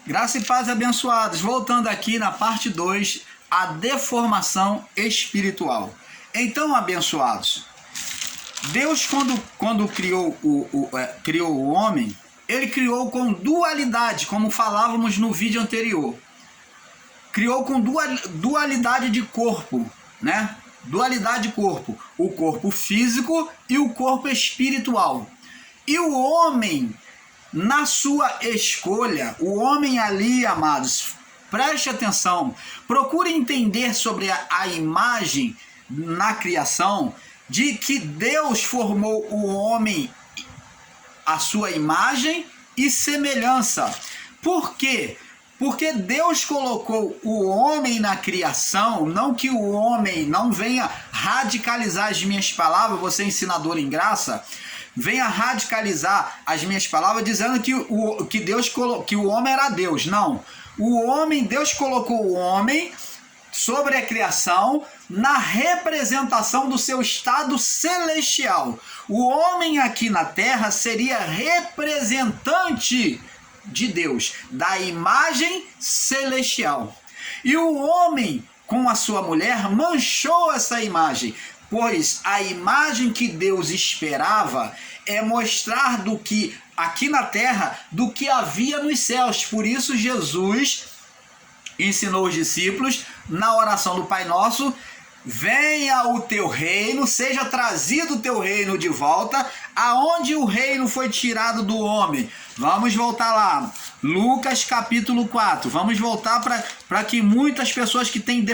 Graça e paz, abençoados. Voltando aqui na parte 2, a deformação espiritual. Então, abençoados, Deus, quando criou o homem, ele criou com dualidade, como falávamos no vídeo anterior. Criou com dualidade de corpo, né? Dualidade de corpo. O corpo físico e o corpo espiritual. E o homem, na sua escolha, o homem ali, amados, preste atenção, procure entender sobre a imagem na criação, de que Deus formou o homem à sua imagem e semelhança. Por quê? Porque Deus colocou o homem na criação, não que o homem não venha radicalizar as minhas palavras, você ensinador em graça, venha radicalizar as minhas palavras dizendo que o homem era Deus. Não. O homem, Deus colocou o homem sobre a criação na representação do seu estado celestial. O homem aqui na terra seria representante de Deus, da imagem celestial. E o homem, com a sua mulher, manchou essa imagem, pois a imagem que Deus esperava é mostrar do que aqui na terra, do que havia nos céus. Por isso Jesus ensinou os discípulos na oração do Pai Nosso: venha o teu reino, seja trazido o teu reino de volta, aonde o reino foi tirado do homem. Vamos voltar lá, Lucas capítulo 4, vamos voltar para que muitas pessoas que têm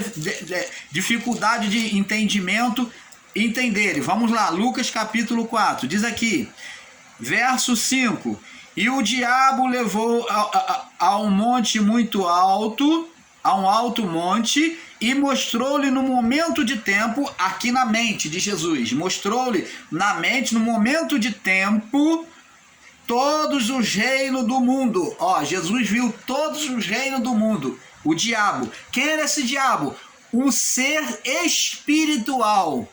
dificuldade de entendimento entenderem. Vamos lá, Lucas capítulo 4, diz aqui, verso 5: e o diabo levou a um monte muito alto, a um alto monte, e mostrou-lhe no momento de tempo, aqui na mente de Jesus, mostrou-lhe na mente, no momento de tempo, todos os reinos do mundo. Ó, Jesus viu todos os reinos do mundo. O diabo. Quem era esse diabo? Um ser espiritual.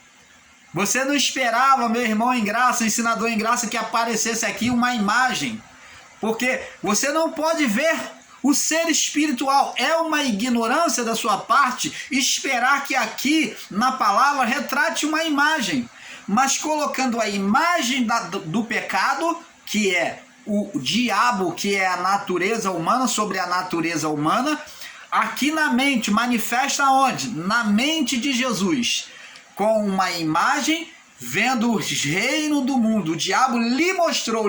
Você não esperava, meu irmão em graça, ensinador em graça, que aparecesse aqui uma imagem. Porque você não pode ver o ser espiritual. É uma ignorância da sua parte esperar que aqui na palavra retrate uma imagem. Mas colocando a imagem do pecado, que é o diabo, que é a natureza humana, sobre a natureza humana, aqui na mente, manifesta onde? Na mente de Jesus. Com uma imagem, vendo os reinos do mundo. O diabo lhe mostrou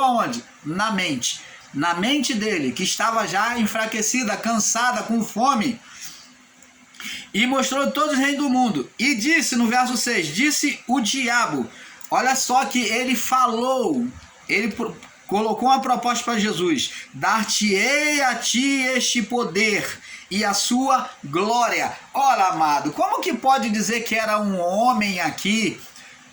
aonde? Na mente dele, que estava já enfraquecida, cansada, com fome. E mostrou todos os reinos do mundo. E disse, no verso 6, disse o diabo, olha só que ele falou, ele colocou uma proposta para Jesus: dar-te-ei a ti este poder e a sua glória. Ora, amado, como que pode dizer que era um homem aqui?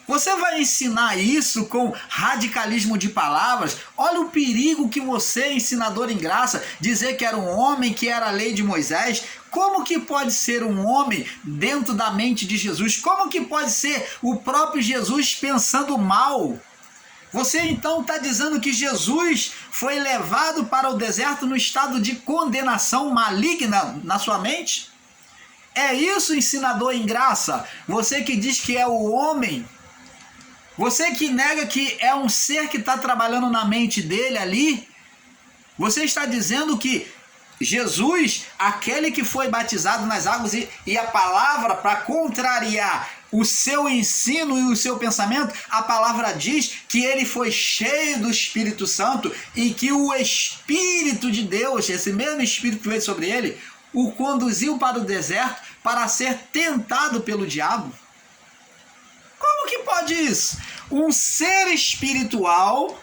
Você vai ensinar isso com radicalismo de palavras? Olha o perigo que você, ensinador em graça, dizer que era um homem, que era a lei de Moisés. Como que pode ser um homem dentro da mente de Jesus? Como que pode ser o próprio Jesus pensando mal? Você então está dizendo que Jesus foi levado para o deserto no estado de condenação maligna na sua mente? É isso, ensinador em graça? Você que diz que é o homem, você que nega que é um ser que está trabalhando na mente dele ali, você está dizendo que Jesus, aquele que foi batizado nas águas, e a palavra, para contrariar o seu ensino e o seu pensamento, a palavra diz que ele foi cheio do Espírito Santo e que o Espírito de Deus, esse mesmo Espírito que veio sobre ele, o conduziu para o deserto para ser tentado pelo diabo. Como que pode isso? Um ser espiritual,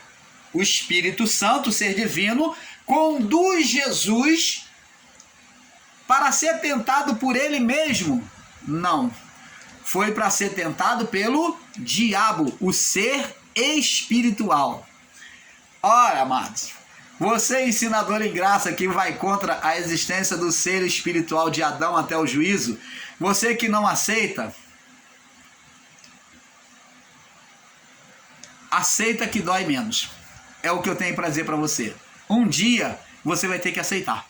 o Espírito Santo, o ser divino, conduz Jesus para ser tentado por ele mesmo? Não. Foi para ser tentado pelo diabo, o ser espiritual. Ora, amados, você, ensinador em graça, que vai contra a existência do ser espiritual de Adão até o juízo, você que não aceita, aceita que dói menos. É o que eu tenho para dizer para você. um dia você vai ter que aceitar.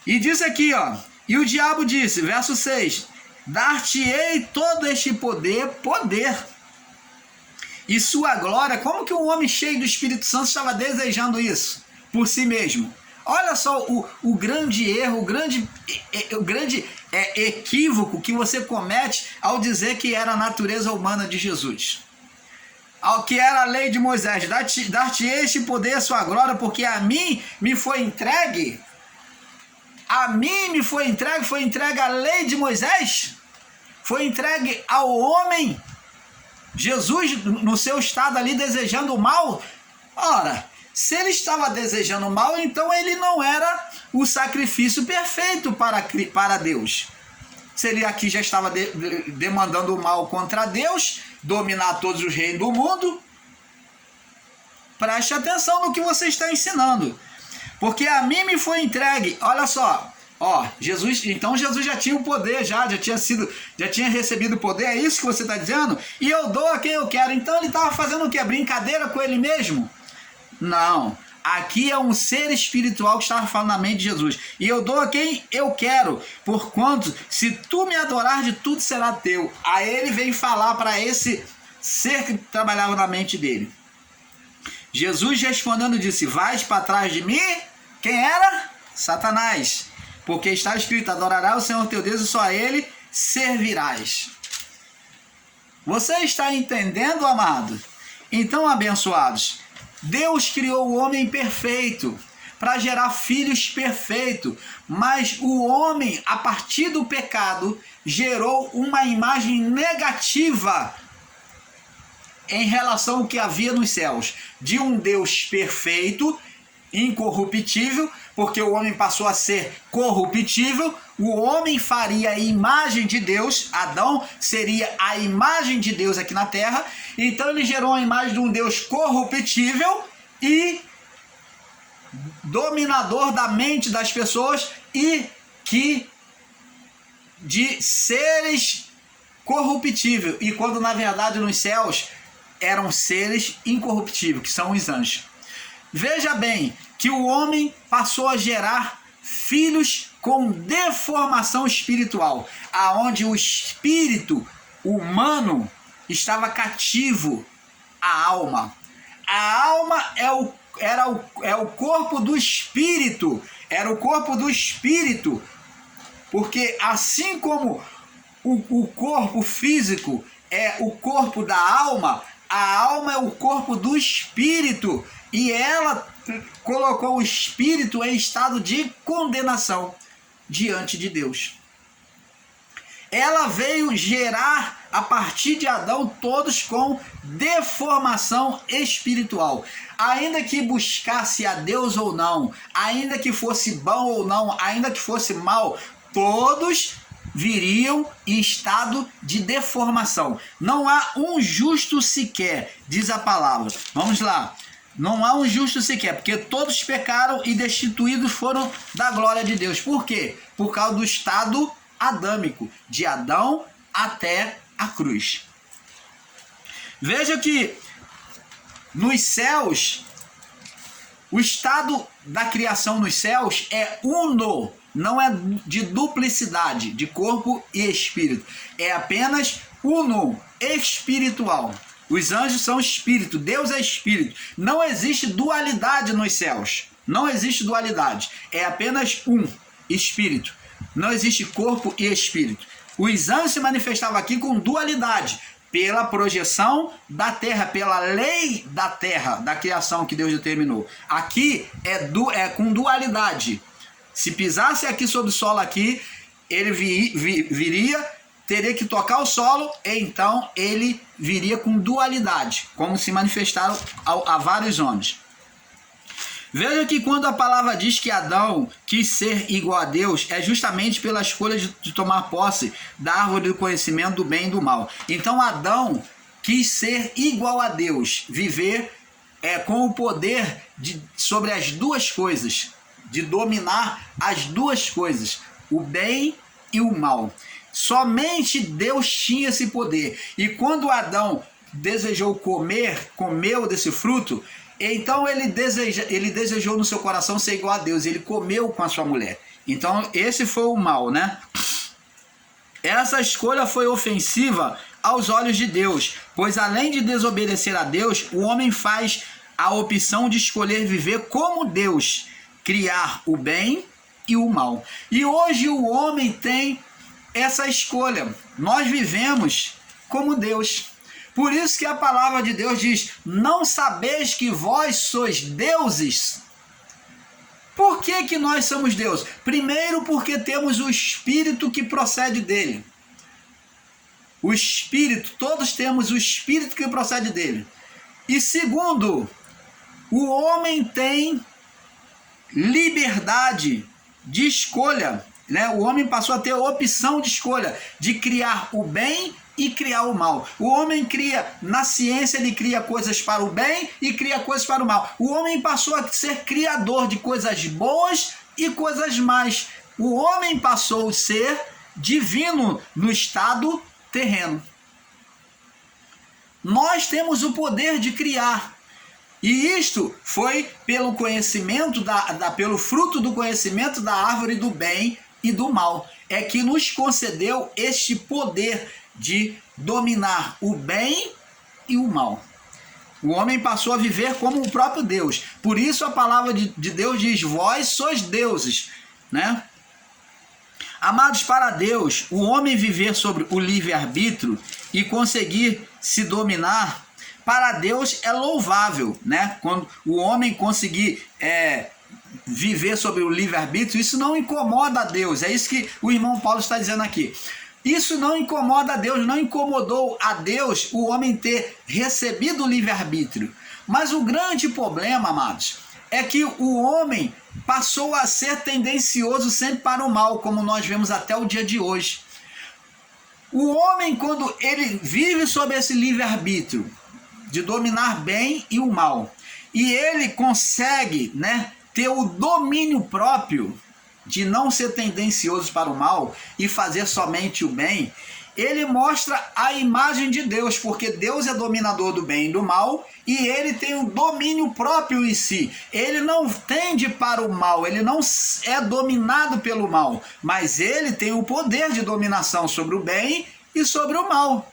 E diz aqui, ó, e o diabo disse, verso 6, dar-te-ei todo este poder, e sua glória. Como que um homem cheio do Espírito Santo estava desejando isso por si mesmo? Olha só o grande erro, o grande equívoco que você comete ao dizer que era a natureza humana de Jesus. Ao que era a lei de Moisés, dar-te-ei este poder, sua glória, porque a mim me foi entregue. Foi entregue a lei de Moisés, foi entregue ao homem. Jesus, no seu estado ali, desejando o mal. Ora, se ele estava desejando o mal, então ele não era o sacrifício perfeito para Deus. Se ele aqui já estava demandando o mal contra Deus, dominar todos os reinos do mundo, preste atenção no que você está ensinando. Porque a mim me foi entregue, olha só, Jesus já tinha o poder, já tinha recebido o poder, é isso que você está dizendo? E eu dou a quem eu quero. Então ele estava fazendo o quê? Brincadeira com ele mesmo? Não, aqui é um ser espiritual que estava falando na mente de Jesus. E eu dou a quem eu quero, porquanto se tu me adorar, de tudo será teu. Aí ele vem falar para esse ser que trabalhava na mente dele. Jesus respondendo disse, vais para trás de mim? Quem era? Satanás. Porque está escrito, adorarás o Senhor teu Deus e só a ele servirás. Você está entendendo, amado? Então, abençoados, Deus criou o homem perfeito para gerar filhos perfeitos, mas o homem, a partir do pecado, gerou uma imagem negativa em relação ao que havia nos céus, de um Deus perfeito, incorruptível, porque o homem passou a ser corruptível. O homem faria a imagem de Deus, Adão seria a imagem de Deus aqui na terra, então ele gerou a imagem de um Deus corruptível e dominador da mente das pessoas e que de seres corruptíveis, e quando na verdade nos céus eram seres incorruptíveis, que são os anjos. Veja bem que o homem passou a gerar filhos com deformação espiritual, aonde o espírito humano estava cativo à alma. A alma é o corpo do espírito, era o corpo do espírito, porque assim como o corpo físico é o corpo da alma, a alma é o corpo do espírito, e ela colocou o espírito em estado de condenação diante de Deus. Ela veio gerar, a partir de Adão, todos com deformação espiritual. Ainda que buscasse a Deus ou não, ainda que fosse bom ou não, ainda que fosse mal, todos viriam em estado de deformação. Não há um justo sequer, diz a palavra. Vamos lá. Não há um justo sequer, porque todos pecaram e destituídos foram da glória de Deus. Por quê? Por causa do estado adâmico, de Adão até a cruz. Veja que nos céus, o estado da criação nos céus é uno, não é de duplicidade, de corpo e espírito. É apenas uno, espiritual. Os anjos são espírito, Deus é espírito. Não existe dualidade nos céus. Não existe dualidade. É apenas um, espírito. Não existe corpo e espírito. Os anjos se manifestavam aqui com dualidade, pela projeção da terra, pela lei da terra, da criação que Deus determinou. Aqui é com dualidade. Se pisasse aqui sobre o solo aqui, ele viria, teria que tocar o solo, e então ele viria com dualidade, como se manifestaram a vários homens. Veja que quando a palavra diz que Adão quis ser igual a Deus, é justamente pela escolha de tomar posse da árvore do conhecimento do bem e do mal. Então Adão quis ser igual a Deus, viver com o poder sobre as duas coisas, de dominar as duas coisas, o bem e o mal. Somente Deus tinha esse poder. E quando Adão desejou comeu desse fruto, Então ele desejou no seu coração ser igual a Deus, ele comeu com a sua mulher. Então esse foi o mal, né? Essa escolha foi ofensiva aos olhos de Deus, pois além de desobedecer a Deus, o homem faz a opção de escolher viver como Deus, criar o bem e o mal. E hoje o homem tem essa escolha. Nós vivemos como Deus. Por isso que a palavra de Deus diz: não sabeis que vós sois deuses? Por que nós somos deuses? Primeiro, porque temos o Espírito que procede dele. O Espírito, todos temos o Espírito que procede dele. E segundo, o homem tem liberdade de escolha, né? O homem passou a ter a opção de escolha de criar o bem e criar o mal. O homem cria, na ciência ele cria coisas para o bem e cria coisas para o mal. O homem passou a ser criador de coisas boas e coisas más. O homem passou a ser divino no estado terreno. Nós temos o poder de criar. E isto foi pelo conhecimento, pelo fruto do conhecimento da árvore do bem e do mal. É que nos concedeu este poder de dominar o bem e o mal. O homem passou a viver como o próprio Deus. Por isso a palavra de Deus diz: vós sois deuses, né? Amados, para Deus, o homem viver sobre o livre-arbítrio e conseguir se dominar, para Deus é louvável, né? Quando o homem conseguir viver sobre o livre-arbítrio, isso não incomoda a Deus. É isso que o irmão Paulo está dizendo aqui. Isso não incomoda a Deus, não incomodou a Deus o homem ter recebido o livre-arbítrio. Mas o grande problema, amados, é que o homem passou a ser tendencioso sempre para o mal, como nós vemos até o dia de hoje. O homem, quando ele vive sob esse livre-arbítrio de dominar bem e o mal, e ele consegue, né, ter o domínio próprio de não ser tendencioso para o mal e fazer somente o bem, ele mostra a imagem de Deus, porque Deus é dominador do bem e do mal, e ele tem um domínio próprio em si. Ele não tende para o mal, ele não é dominado pelo mal, mas ele tem o poder de dominação sobre o bem e sobre o mal.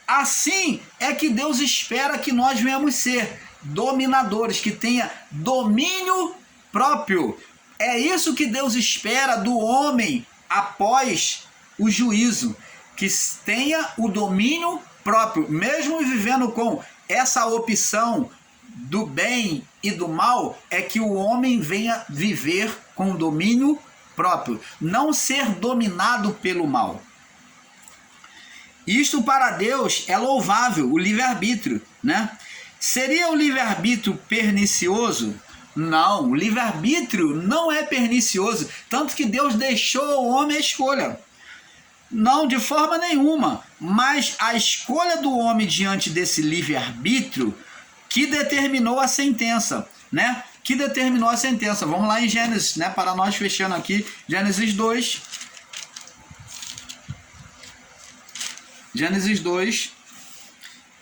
Assim é que Deus espera que nós venhamos ser dominadores, que tenha domínio próprio. É isso que Deus espera do homem após o juízo, que tenha o domínio próprio, mesmo vivendo com essa opção do bem e do mal, é que o homem venha viver com domínio próprio, não ser dominado pelo mal. Isto para Deus é louvável, o livre-arbítrio, né? Seria o livre-arbítrio pernicioso? Não, o livre-arbítrio não é pernicioso, tanto que Deus deixou ao homem a escolha. Não, de forma nenhuma, mas a escolha do homem diante desse livre-arbítrio que determinou a sentença, né? Que determinou a sentença. Vamos lá em Gênesis, né? Para nós fechando aqui, Gênesis 2. Gênesis 2,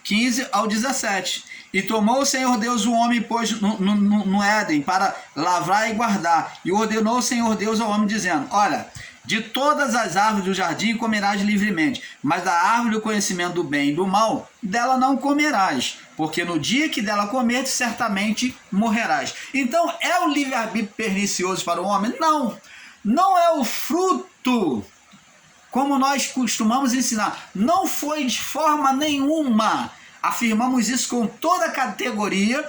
15 ao 17. E tomou o Senhor Deus o homem e pôs no Éden para lavrar e guardar. E ordenou o Senhor Deus ao homem, dizendo: olha, de todas as árvores do jardim comerás livremente, mas da árvore do conhecimento do bem e do mal, dela não comerás, porque no dia que dela comerdes, certamente morrerás. Então, é o livre-arbítrio pernicioso para o homem? Não, não é o fruto, como nós costumamos ensinar. Não foi de forma nenhuma. Afirmamos isso com toda a categoria.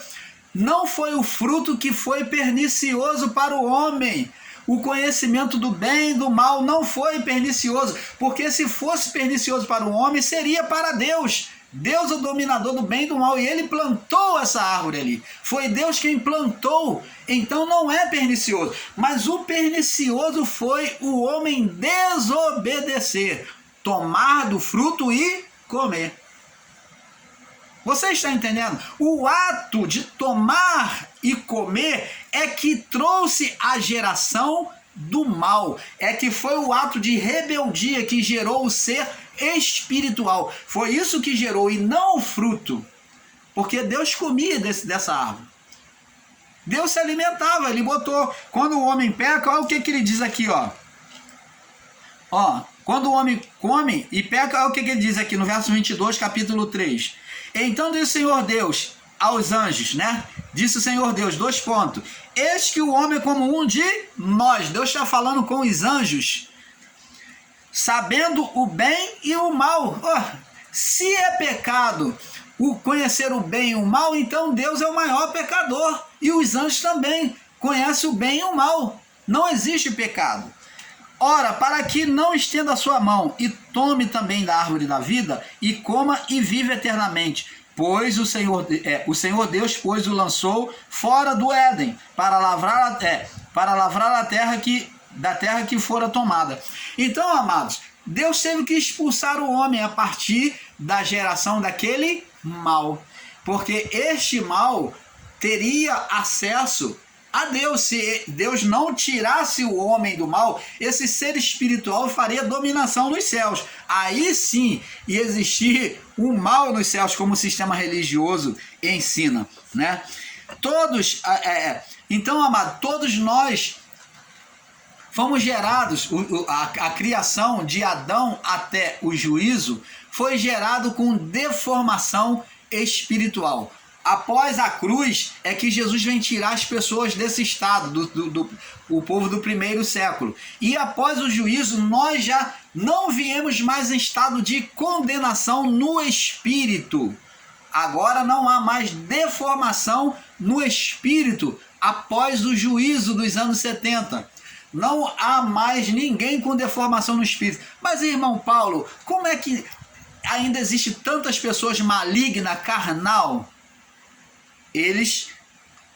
Não foi o fruto que foi pernicioso para o homem. O conhecimento do bem e do mal não foi pernicioso, porque se fosse pernicioso para o homem, seria para Deus. Deus é o dominador do bem e do mal, e ele plantou essa árvore ali. Foi Deus quem plantou, então não é pernicioso. Mas o pernicioso foi o homem desobedecer, tomar do fruto e comer. Você está entendendo? O ato de tomar e comer é que trouxe a geração do mal. É que foi o ato de rebeldia que gerou o ser espiritual. Foi isso que gerou, e não o fruto. porque Deus comia dessa árvore. Deus se alimentava, ele botou. Quando o homem peca, olha o que ele diz aqui, ó. Quando o homem come e peca, olha o que ele diz aqui no verso 22, capítulo 3. Então disse o Senhor Deus aos anjos, né? Disse o Senhor Deus, 2 pontos. Eis que o homem é como um de nós. Deus está falando com os anjos, sabendo o bem e o mal. Se é pecado o conhecer o bem e o mal, então Deus é o maior pecador. E os anjos também conhecem o bem e o mal. Não existe pecado. Ora, para que não estenda a sua mão e tome também da árvore da vida e coma e vive eternamente. Pois o Senhor Deus, pois, o lançou fora do Éden para lavrar a terra da terra que fora tomada. Então, amados, Deus teve que expulsar o homem a partir da geração daquele mal, porque este mal teria acesso a Deus. Se Deus não tirasse o homem do mal, esse ser espiritual faria dominação nos céus. Aí sim ia existir o mal nos céus, como o sistema religioso ensina, né? Então, amado, todos nós fomos gerados, a criação de Adão até o juízo foi gerado com deformação espiritual. Após a cruz é que Jesus vem tirar as pessoas desse estado, o povo do primeiro século. E após o juízo, nós já não viemos mais em estado de condenação no espírito. Agora não há mais deformação no espírito após o juízo dos anos 70. Não há mais ninguém com deformação no espírito. Mas, irmão Paulo, como é que ainda existe tantas pessoas malignas, carnal? Eles,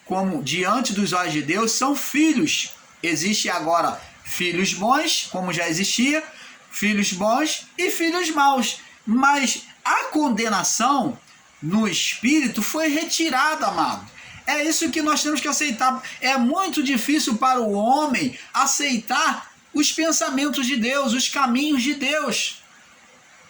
como diante dos olhos de Deus, são filhos. Existe agora filhos bons, como já existia, filhos bons e filhos maus. Mas a condenação no espírito foi retirada, amado. É isso que nós temos que aceitar. É muito difícil para o homem aceitar os pensamentos de Deus, os caminhos de Deus.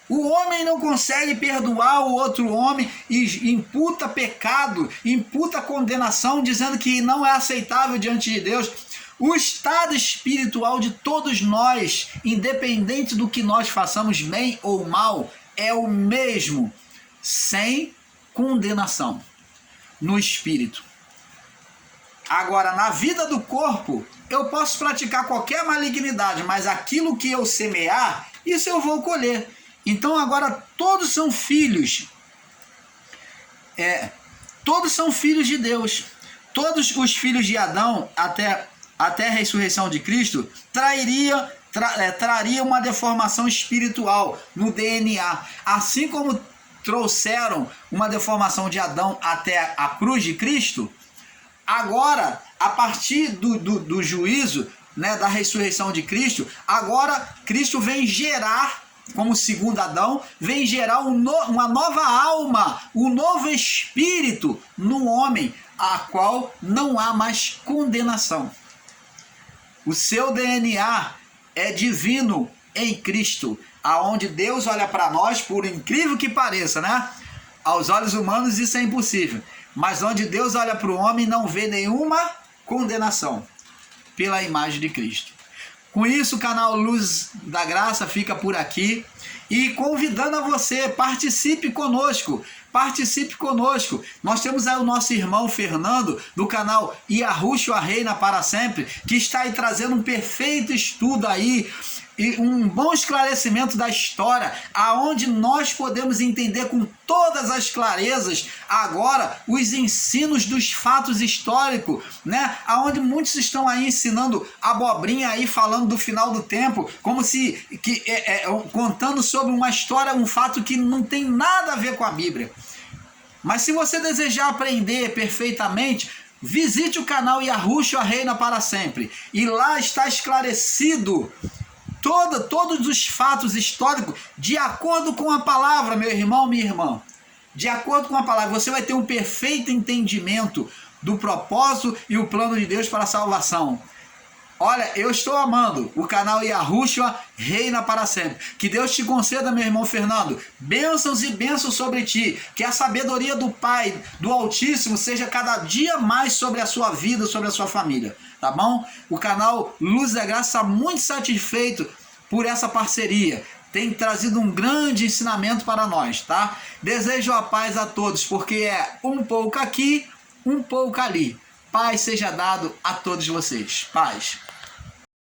O homem não consegue perdoar o outro homem e imputa pecado, imputa condenação, dizendo que não é aceitável diante de Deus. O estado espiritual de todos nós, independente do que nós façamos bem ou mal, é o mesmo, sem condenação no espírito. Agora, na vida do corpo, eu posso praticar qualquer malignidade, mas aquilo que eu semear, isso eu vou colher. Então agora todos são filhos. Todos são filhos de Deus. Todos os filhos de Adão, até a ressurreição de Cristo, traria uma deformação espiritual no DNA. Assim como trouxeram uma deformação de Adão até a cruz de Cristo, agora, a partir do juízo, né, da ressurreição de Cristo, agora Cristo vem gerar, como segundo Adão, vem gerar uma nova alma, um novo espírito no homem, a qual não há mais condenação. O seu DNA é divino em Cristo, aonde Deus olha para nós, por incrível que pareça, né? Aos olhos humanos isso é impossível, mas onde Deus olha para o homem não vê nenhuma condenação, pela imagem de Cristo. Com isso, o canal Luz da Graça fica por aqui e convidando a você, participe conosco. Nós temos aí o nosso irmão Fernando, do canal Yahushua Reina para Sempre, que está aí trazendo um perfeito estudo aí, e um bom esclarecimento da história, aonde nós podemos entender com todas as clarezas agora os ensinos dos fatos históricos, né? Aonde muitos estão aí ensinando abobrinha aí, falando do final do tempo, como se contando sobre uma história, um fato que não tem nada a ver com a Bíblia. Mas se você desejar aprender perfeitamente, visite o canal Yahushua Reina para Sempre, e lá está esclarecido todos os fatos históricos de acordo com a palavra, meu irmão, minha irmã. De acordo com a palavra, você vai ter um perfeito entendimento do propósito e o plano de Deus para a salvação. Olha, eu estou amando. O canal Yahushua reina para sempre. Que Deus te conceda, meu irmão Fernando, bênçãos e bênçãos sobre ti. Que a sabedoria do Pai, do Altíssimo, seja cada dia mais sobre a sua vida, sobre a sua família. Tá bom? O canal Luz da Graça está muito satisfeito por essa parceria. Tem trazido um grande ensinamento para nós, tá? Desejo a paz a todos, porque é um pouco aqui, um pouco ali. Paz seja dado a todos vocês. Paz.